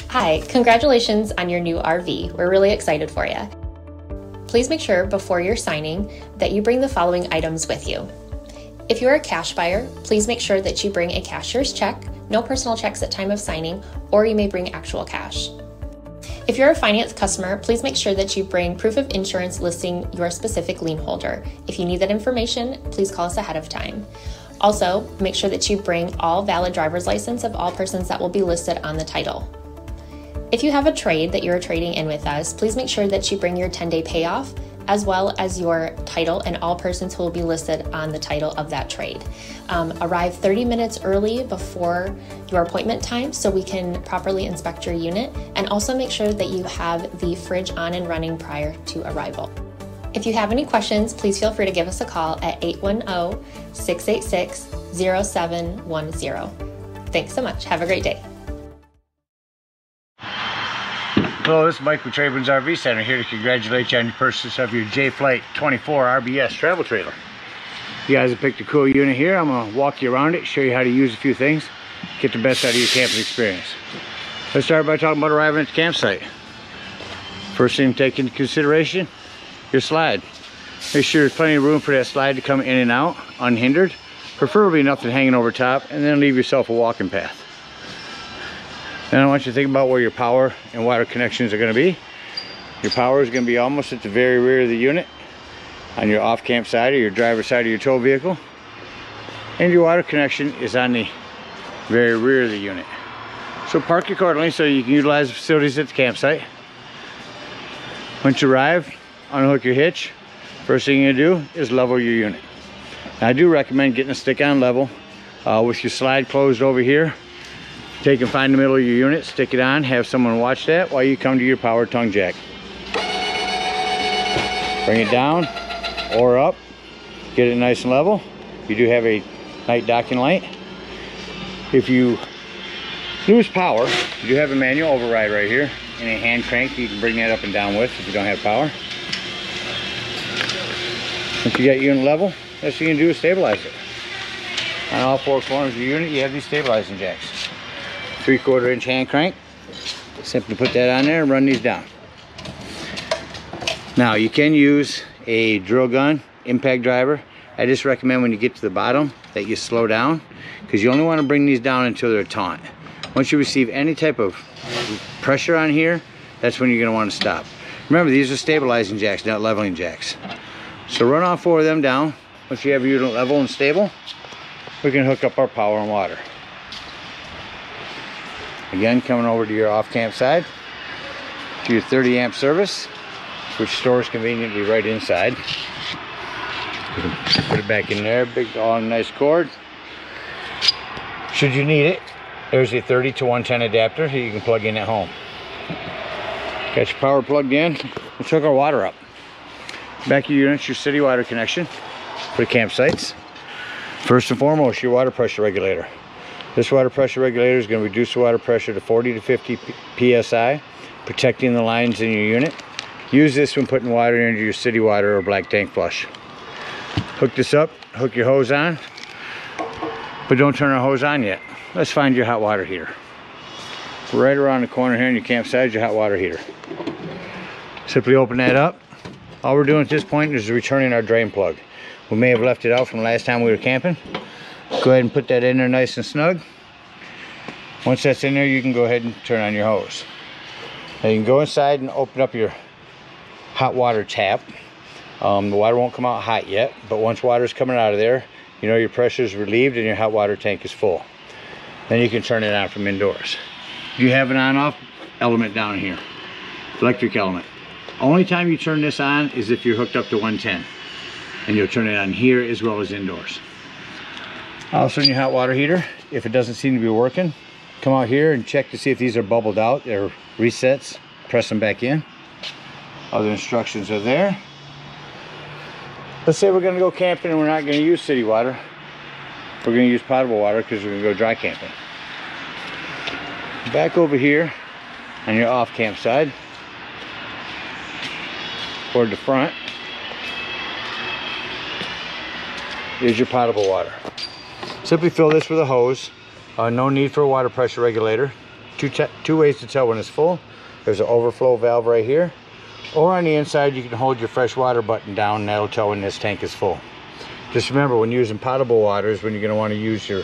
Hi, congratulations on your new RV. We're really excited for you. Please make sure before you're signing that you bring the following items with you. If you're a cash buyer, please make sure that you bring a cashier's check, no personal checks at time of signing, or you may bring actual cash. If you're a finance customer, please make sure that you bring proof of insurance listing your specific lien holder. If you need that information, please call us ahead of time. Also, make sure that you bring all valid driver's license of all persons that will be listed on the title. If you have a trade that you're trading in with us, please make sure that you bring your 10-day payoff as well as your title and all persons who will be listed on the title of that trade. Arrive 30 minutes early before your appointment time so we can properly inspect your unit, and also make sure that you have the fridge on and running prior to arrival. If you have any questions, please feel free to give us a call at 810-686-0710. Thanks so much. Have a great day. Hello, this is Mike with TradeWinds RV Center, here to congratulate you on your purchase of your JAYFLIGHT 24 RBS travel trailer. You guys have picked a cool unit here. I'm going to walk you around it, show you how to use a few things, get the best out of your camping experience. Let's start by talking about arriving at the campsite. First thing to take into consideration, your slide. Make sure there's plenty of room for that slide to come in and out unhindered, preferably nothing hanging over top, and then leave yourself a walking path. Then I want you to think about where your power and water connections are going to be. Your power is going to be almost at the very rear of the unit, on your off-camp side or your driver's side of your tow vehicle. And your water connection is on the very rear of the unit. So park accordingly so you can utilize the facilities at the campsite. Once you arrive, unhook your hitch. First thing you're going to do is level your unit. Now, I do recommend getting a stick-on level with your slide closed over here. Take and find the middle of your unit, stick it on, have someone watch that while you come to your power tongue jack. Bring it down or up, get it nice and level. You do have a night docking light. If you lose power, you do have a manual override right here and a hand crank you can bring that up and down with if you don't have power. Once you got your unit level, next thing you can do is stabilize it. On all four corners of your unit, you have these stabilizing jacks. 3/4 inch hand crank. Simply put that on there and run these down. Now you can use a drill gun impact driver. I just recommend when you get to the bottom that you slow down, because you only want to bring these down until they're taut. Once you receive any type of pressure on here, that's when you're going to want to stop. Remember, these are stabilizing jacks, not leveling jacks. So run all four of them down. Once you have your unit level and stable, we can hook up our power and water. Again, coming over to your off-camp side, to your 30 amp service, which stores conveniently right inside. You can put it back in there, big, long, nice cord. Should you need it, there's a 30 to 110 adapter that you can plug in at home. Got your power plugged in. Let's hook our water up. Back of your unit's your city water connection for the campsites. First and foremost, your water pressure regulator. This water pressure regulator is going to reduce the water pressure to 40 to 50 psi, protecting the lines in your unit. Use this when putting water into your city water or black tank flush. Hook this up, hook your hose on, but don't turn our hose on yet. Let's find your hot water heater. Right around the corner here in your campsite is your hot water heater. Simply open that up. All we're doing at this point is returning our drain plug. We may have left it out from last time we were camping. Go ahead and put that in there nice and snug. Once that's in there, you can go ahead and turn on your hose. Now you can go inside and open up your hot water tap. The water won't come out hot yet, but once water is coming out of there, you know your pressure is relieved and your hot water tank is full. Then you can turn it on from indoors. You have an on-off element down here, electric element. Only time you turn this on is if you're hooked up to 110, and you'll turn it on here as well as indoors. Also in your hot water heater, if it doesn't seem to be working, come out here and check to see if these are bubbled out. They're resets, press them back in. Other instructions are there. Let's say we're going to go camping and we're not going to use city water. We're going to use potable water because we're going to go dry camping. Back over here on your off camp side, toward the front, is your potable water. Simply fill this with a hose. No need for a water pressure regulator. two ways to tell when it's full. There's an overflow valve right here, or on the inside you can hold your fresh water button down, and that'll tell when this tank is full. Just remember, when using potable water is when you're going to want to use your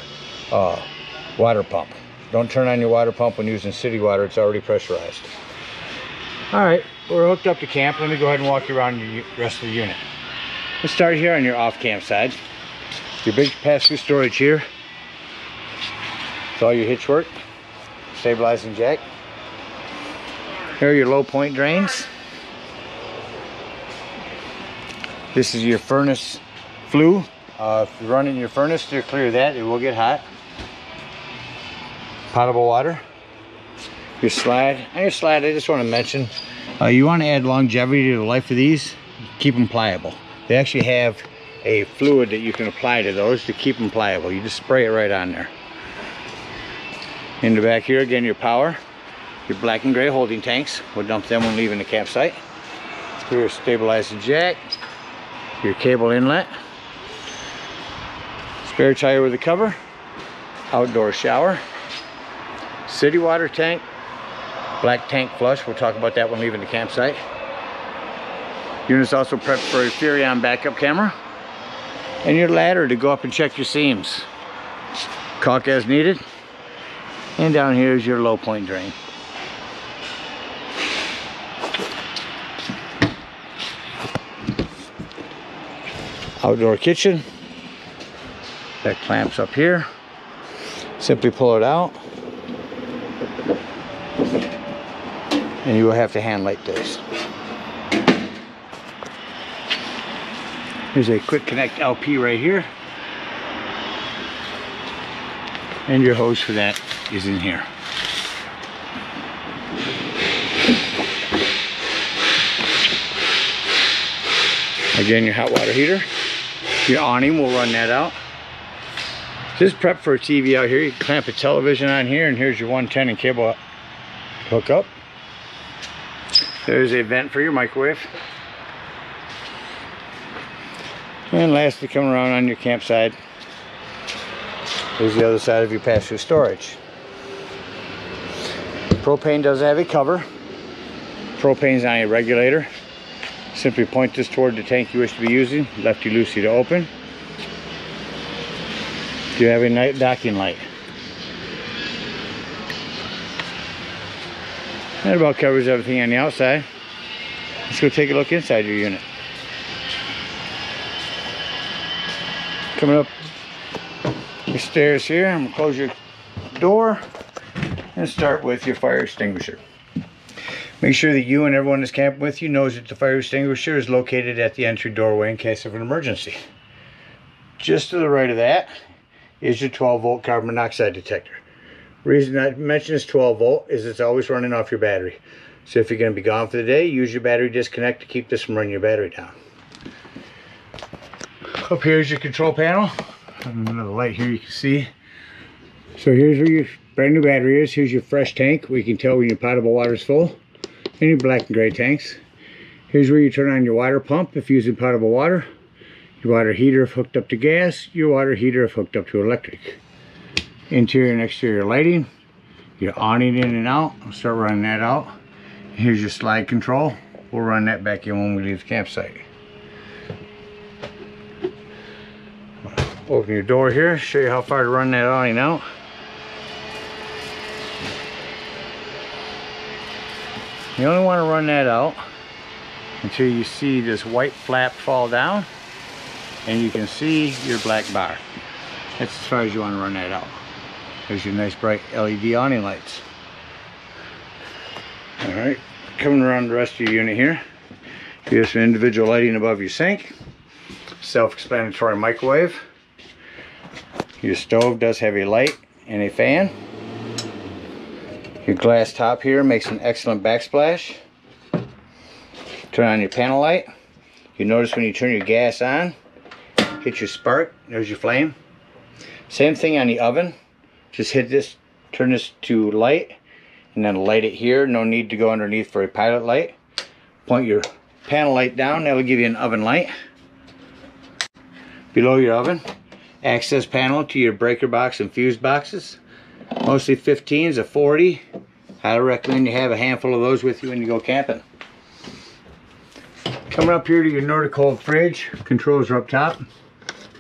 water pump. Don't turn on your water pump when using city water. It's already pressurized. All right, we're hooked up to camp. Let me go ahead and walk you around the rest of the unit. Let's start here on your off camp side. Your big pass-through storage here. It's all your hitch work, stabilizing jack. Here are your low point drains. This is your furnace flue. If you're running your furnace, steer clear of that. It will get hot. Potable water. Your slide. On your slide, I just want to mention, you want to add longevity to the life of these. Keep them pliable. They actually have a fluid that you can apply to those to keep them pliable. You just spray it right on there. In the back here, again, your power. Your black and gray holding tanks. We'll dump them when leaving the campsite. Your stabilizing jack. Your cable inlet. Spare tire with a cover. Outdoor shower. City water tank. Black tank flush. We'll talk about that when leaving the campsite. Unit's also prepped for a Furion backup camera. And your ladder to go up and check your seams. Caulk as needed. And down here is your low point drain. Outdoor kitchen. That clamps up here. Simply pull it out. And you will have to hand light this. There's a quick connect LP right here. And your hose for that is in here. Again, your hot water heater. Your awning, we'll run that out. This is prep for a TV out here. You can clamp a television on here, and here's your 110 and cable hook up. There's a vent for your microwave. And lastly, coming around on your campsite, here's the other side of your pass-through storage. Propane does have a cover. Propane's on a regulator. Simply point this toward the tank you wish to be using. Lefty loosey to open. You have a night docking light. That about covers everything on the outside. Let's go take a look inside your unit. Coming up your stairs here, I'm going to close your door and start with your fire extinguisher. Make sure that you and everyone that's camping with you knows that the fire extinguisher is located at the entry doorway in case of an emergency. Just to the right of that is your 12-volt carbon monoxide detector. The reason I mention this 12-volt is it's always running off your battery. So if you're going to be gone for the day, use your battery disconnect to keep this from running your battery down. Up here is your control panel. Another light here you can see. So here's where your brand new battery is. Here's your fresh tank where you can tell when your potable water is full. And your black and gray tanks. Here's where you turn on your water pump if using potable water. Your water heater if hooked up to gas. Your water heater if hooked up to electric. Interior and exterior lighting. Your awning in and out. I'll start running that out. Here's your slide control. We'll run that back in when we leave the campsite. Open your door here. Show you how far to run that awning out. You only want to run that out until you see this white flap fall down and you can see your black bar. That's as far as you want to run that out. There's your nice bright LED awning lights. Alright, coming around the rest of your unit here. You have some individual lighting above your sink. Self-explanatory microwave. Your stove does have a light and a fan. Your glass top here makes an excellent backsplash. Turn on your panel light. You notice when you turn your gas on, hit your spark, there's your flame. Same thing on the oven. Just hit this, turn this to light, and then light it here. No need to go underneath for a pilot light. Point your panel light down, that'll give you an oven light. Below your oven, access panel to your breaker box and fuse boxes. Mostly 15s, a 40, Highly recommend you have a handful of those with you when you go camping. Coming up here to your Nordic cold fridge, controls are up top.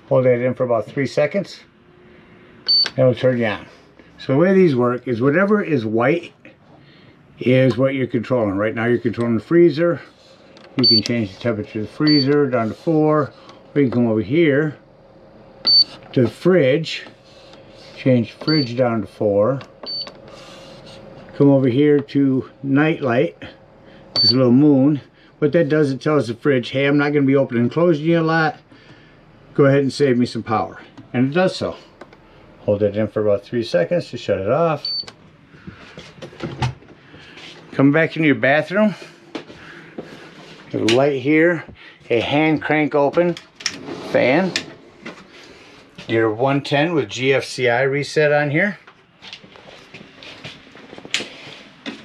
Hold that in for about 3 seconds. That'll turn you on. So the way these work is whatever is white is what you're controlling. Right now you're controlling the freezer. You can change the temperature of the freezer down to 4. Or you can come over here to the fridge. Change fridge down to 4. Come over here to night light. This little moon. What that does, it tells the fridge, hey, I'm not going to be opening and closing you a lot. Go ahead and save me some power. And it does so. Hold it in for about 3 seconds to shut it off. Come back into your bathroom. You have a light here. A hand crank open fan. Your 110 with GFCI reset on here.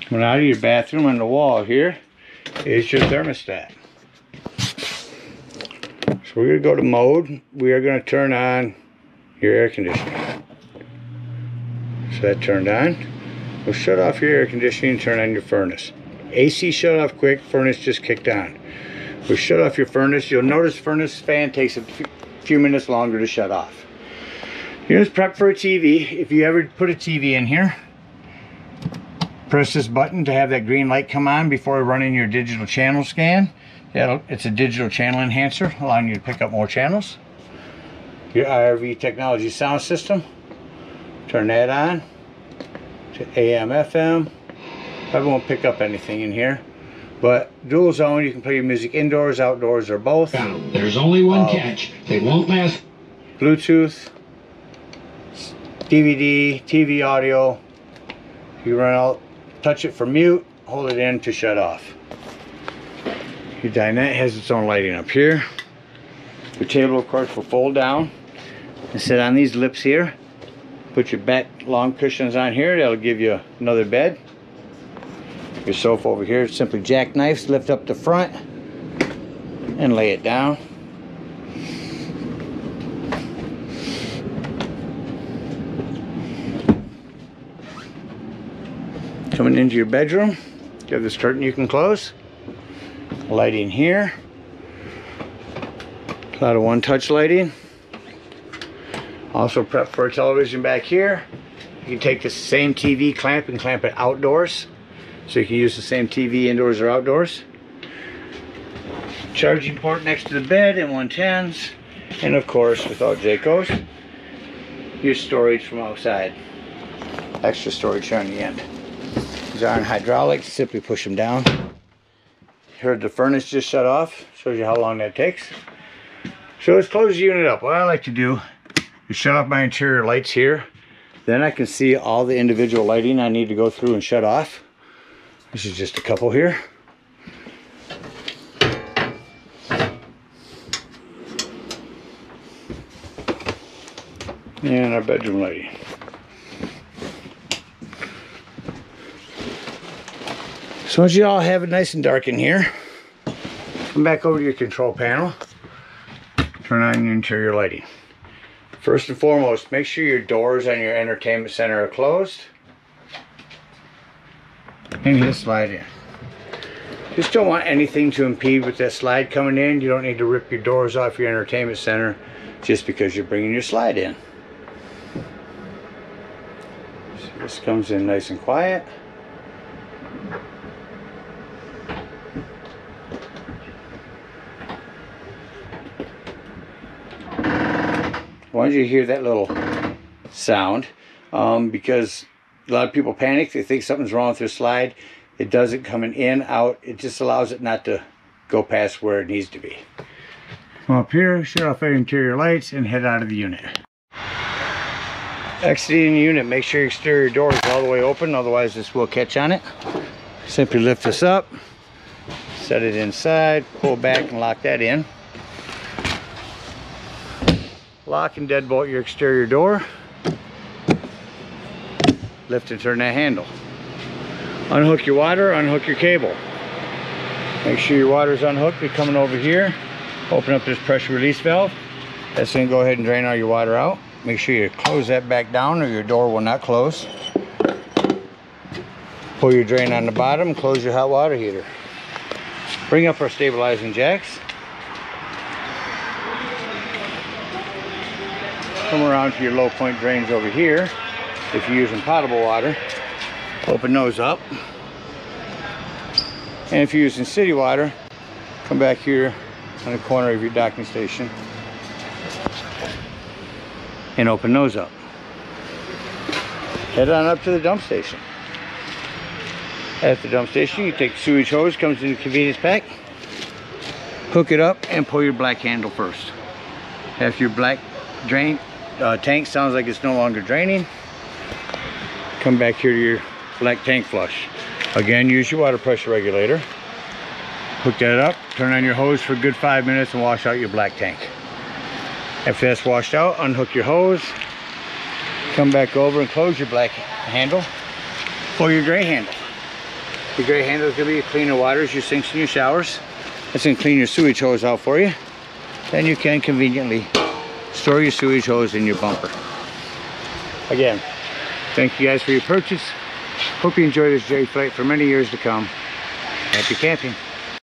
Coming out of your bathroom on the wall here is your thermostat. So we're going to go to mode. We are going to turn on your air conditioning. So that turned on. We'll shut off your air conditioning and turn on your furnace. AC shut off quick, furnace just kicked on. We'll shut off your furnace. You'll notice furnace fan takes a few minutes longer to shut off. Here's prep for a TV. If you ever put a TV in here, press this button to have that green light come on before running your digital channel scan. It's a digital channel enhancer, allowing you to pick up more channels. Your RV technology sound system. Turn that on to AM, FM. I won't pick up anything in here. But dual zone, you can play your music indoors, outdoors, or both. There's only one catch. They won't last. Bluetooth, DVD, TV audio. You run out. Touch it for mute, hold it in to shut off. Your dinette has its own lighting up here. Your table, of course, will fold down and sit on these lips here. Put your back long cushions on here, that'll give you another bed. Your sofa over here, simply jackknifes, lift up the front and lay it down. Coming into your bedroom, you have this curtain you can close. Lighting here. A lot of one-touch lighting. Also prep for a television back here. You can take the same TV clamp and clamp it outdoors. So you can use the same TV indoors or outdoors. Charging port next to the bed and 110s. And of course, without Jayco's, your storage from outside. Extra storage here on the end. These are on hydraulics, simply push them down. Heard the furnace just shut off, shows you how long that takes. So let's close the unit up. What I like to do is shut off my interior lights here. Then I can see all the individual lighting I need to go through and shut off. This is just a couple here. And our bedroom lighting. So once you all have it nice and dark in here, come back over to your control panel, turn on your interior lighting. First and foremost, make sure your doors on your entertainment center are closed. And hit slide in. Just don't want anything to impede with that slide coming in. You don't need to rip your doors off your entertainment center just because you're bringing your slide in. So this comes in nice and quiet. Once you hear that little sound, because a lot of people panic, they think something's wrong with their slide. It doesn't coming in, out. It just allows it not to go past where it needs to be. Come up here, shut off our interior lights, and head out of the unit. Exiting the unit, make sure your exterior door is all the way open, otherwise this will catch on it. Simply lift this up, set it inside, pull back and lock that in. Lock and deadbolt your exterior door. Lift and turn that handle. Unhook your water, unhook your cable. Make sure your water's unhooked. You're coming over here. Open up this pressure release valve. That's going to go ahead and drain all your water out. Make sure you close that back down or your door will not close. Pull your drain on the bottom, close your hot water heater. Bring up our stabilizing jacks. Come around to your low point drains over here. If you're using potable water, open those up. And if you're using city water, come back here on the corner of your docking station and open those up. Head on up to the dump station. At the dump station, you take the sewage hose, comes in the convenience pack, hook it up and pull your black handle first. After your black drain tank sounds like it's no longer draining, come back here to your black tank flush. Again, use your water pressure regulator. Hook that up, turn on your hose for a good 5 minutes and wash out your black tank. After that's washed out, unhook your hose, come back over and close your black handle, pull your gray handle. Your gray handle is going to be cleaner water as your sinks and your showers. That's going to clean your sewage hose out for you. Then you can conveniently store your sewage hose in your bumper. Again, thank you guys for your purchase. Hope you enjoy this JAYFLIGHT for many years to come. Happy camping.